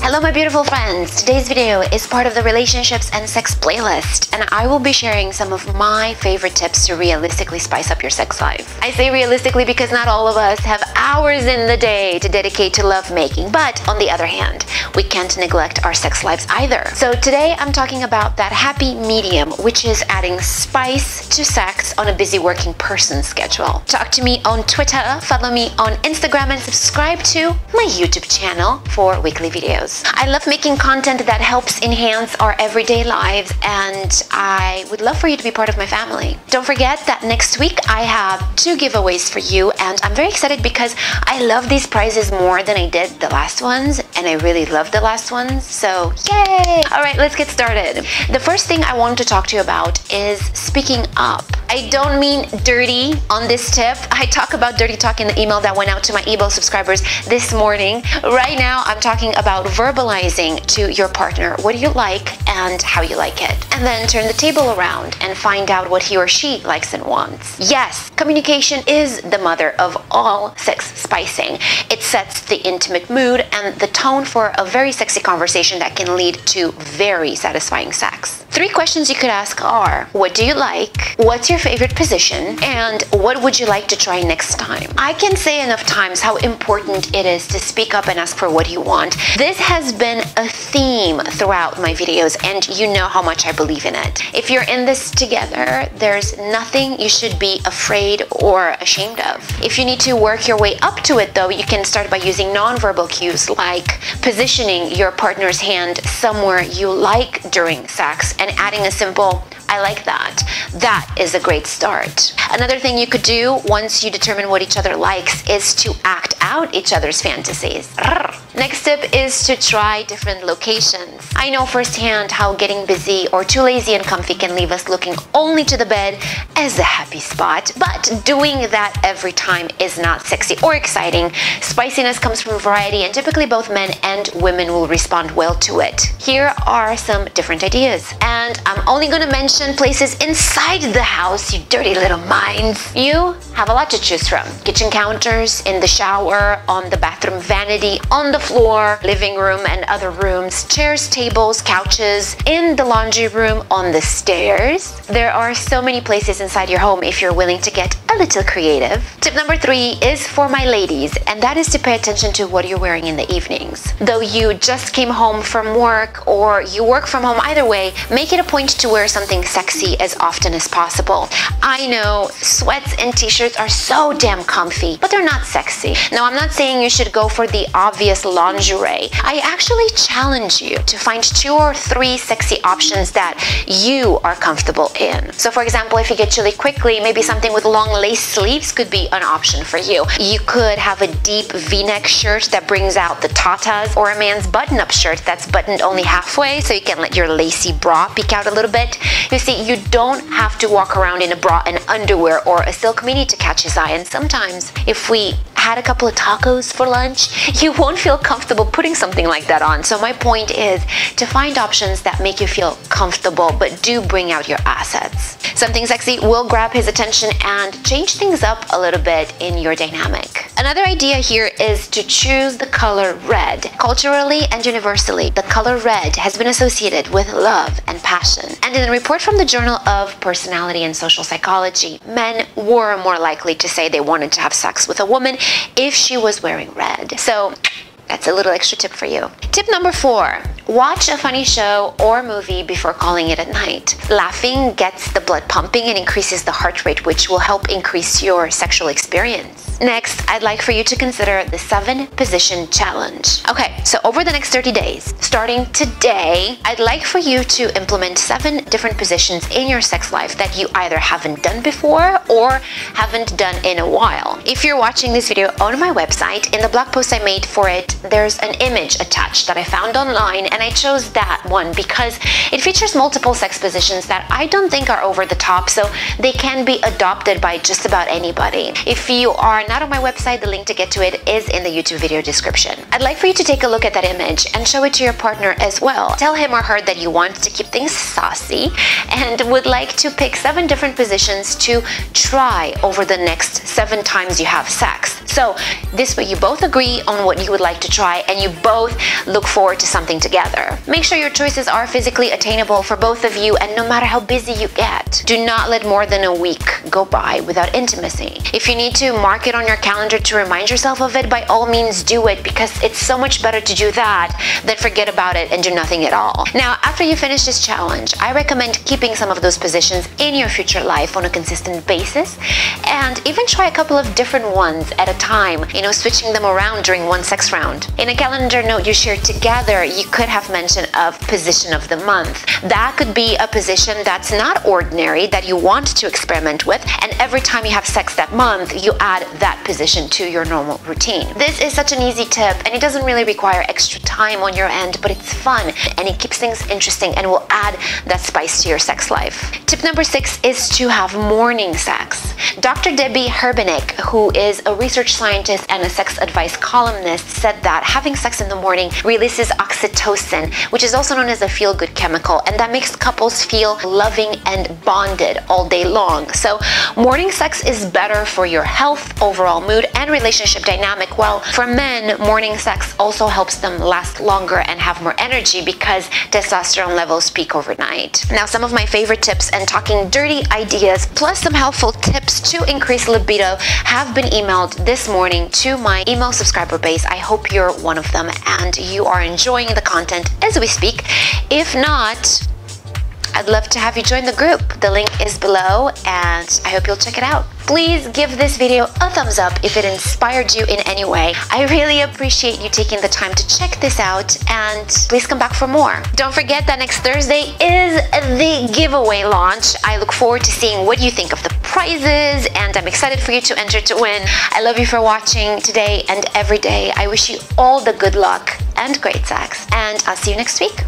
Hello my beautiful friends, today's video is part of the relationships and sex playlist, and I will be sharing some of my favorite tips to realistically spice up your sex life. I say realistically because not all of us have hours in the day to dedicate to lovemaking, but on the other hand, we can't neglect our sex lives either. So today I'm talking about that happy medium, which is adding spice to sex on a busy working person schedule. Talk to me on Twitter, follow me on Instagram, and subscribe to my YouTube channel for weekly videos. I love making content that helps enhance our everyday lives, and I would love for you to be part of my family. Don't forget that next week I have 2 giveaways for you, and I'm very excited because I love these prizes more than I did the last ones, and I really love the last ones, so yay! Alright, let's get started. The first thing I want to talk to you about is speaking up. I don't mean dirty on this tip. I talk about dirty talk in the email that went out to my email subscribers this morning. Right now, I'm talking about verbalizing to your partner what you like and how you like it. And then turn the table around and find out what he or she likes and wants. Yes, communication is the mother of all sex spicing. It sets the intimate mood and the tone for a very sexy conversation that can lead to very satisfying sex. 3 questions you could ask are: what do you like? What's your favorite position? And what would you like to try next time? I can say enough times how important it is to speak up and ask for what you want. This has been a theme throughout my videos, and you know how much I believe in it. If you're in this together, there's nothing you should be afraid or ashamed of. If you need to work your way up to it though, you can start by using nonverbal cues like positioning your partner's hand somewhere you like during sex and adding a simple "I like that." That is a great start. Another thing you could do once you determine what each other likes is to act out each other's fantasies. Next tip is to try different locations. I know firsthand how getting busy or too lazy and comfy can leave us looking only to the bed as a happy spot, but doing that every time is not sexy or exciting. Spiciness comes from variety, and typically both men and women will respond well to it. Here are some different ideas, and I'm only going to mention places inside the house, you dirty little minds. You have a lot to choose from. Kitchen counters, in the shower, on the bathroom vanity, on the floor, living room and other rooms, chairs, tables, couches, in the laundry room, on the stairs. There are so many places inside your home if you're willing to get a little creative. Tip number 3 is for my ladies, and that is to pay attention to what you're wearing in the evenings. Though you just came home from work or you work from home, either way, make it a point to wear something sexy as often as possible. I know sweats and t-shirts are so damn comfy, but they're not sexy. Now, I'm not saying you should go for the obvious lingerie. I actually challenge you to find 2 or 3 sexy options that you are comfortable in. So for example, if you get chilly quickly, maybe something with long lace sleeves could be an option for you. You could have a deep v-neck shirt that brings out the tatas, or a man's button-up shirt that's buttoned only halfway so you can let your lacy bra peek out a little bit. You see, you don't have to walk around in a bra and underwear or a silk mini to catch his eye, and sometimes if we had a couple of tacos for lunch, you won't feel comfortable putting something like that on. So my point is to find options that make you feel comfortable but do bring out your assets. Something sexy will grab his attention and change things up a little bit in your dynamic. Another idea here is to choose the color red. Culturally and universally, the color red has been associated with love and passion. And in a report from the Journal of Personality and Social Psychology, men were more likely to say they wanted to have sex with a woman if she was wearing red. So that's a little extra tip for you. Tip number 4, watch a funny show or movie before calling it a night. Laughing gets the blood pumping and increases the heart rate, which will help increase your sexual experience. Next, I'd like for you to consider the 7-position challenge. Okay, so over the next 30 days, starting today, I'd like for you to implement 7 different positions in your sex life that you either haven't done before or haven't done in a while. If you're watching this video on my website, in the blog post I made for it, there's an image attached that I found online, and I chose that one because it features multiple sex positions that I don't think are over the top, so they can be adopted by just about anybody. If you are not on my website, the link to get to it is in the YouTube video description. I'd like for you to take a look at that image and show it to your partner as well. Tell him or her that you want to keep things saucy and would like to pick 7 different positions to try over the next 7 times you have sex. So this way you both agree on what you would like to try and you both look forward to something together. Make sure your choices are physically attainable for both of you, and no matter how busy you get, do not let more than a week go by without intimacy. If you need to mark it on your calendar to remind yourself of it, by all means do it, because it's so much better to do that than forget about it and do nothing at all. Now, after you finish this challenge, I recommend keeping some of those positions in your future life on a consistent basis, and even try a couple of different ones at a time, switching them around during one sex round. In a calendar note you shared together, you could have mentioned a position of the month. That could be a position that's not ordinary that you want to experiment with, and every time you have sex that month, you add that position to your normal routine. This is such an easy tip, and it doesn't really require extra time on your end, but it's fun and it keeps things interesting and will add that spice to your sex life. Tip number 6 is to have morning sex. Dr. Debbie Herbenek, who is a research scientist and a sex advice columnist, said that having sex in the morning releases oxytocin, which is also known as a feel-good chemical, and that makes couples feel loving and bonded all day long. So morning sex is better for your health, overall mood, and relationship dynamic, while for men, morning sex also helps them last longer and have more energy because testosterone levels peak overnight. Now, some of my favorite tips and talking dirty ideas, plus some helpful tips to increase libido, have been emailed this morning to my email subscriber base. I hope you're one of them and you are enjoying the content as we speak. If not, I'd love to have you join the group. The link is below and I hope you'll check it out. Please give this video a thumbs up if it inspired you in any way. I really appreciate you taking the time to check this out, and please come back for more. Don't forget that next Thursday is the giveaway launch. I look forward to seeing what you think of the prizes, and I'm excited for you to enter to win. I love you for watching today and every day. I wish you all the good luck and great sex, and I'll see you next week.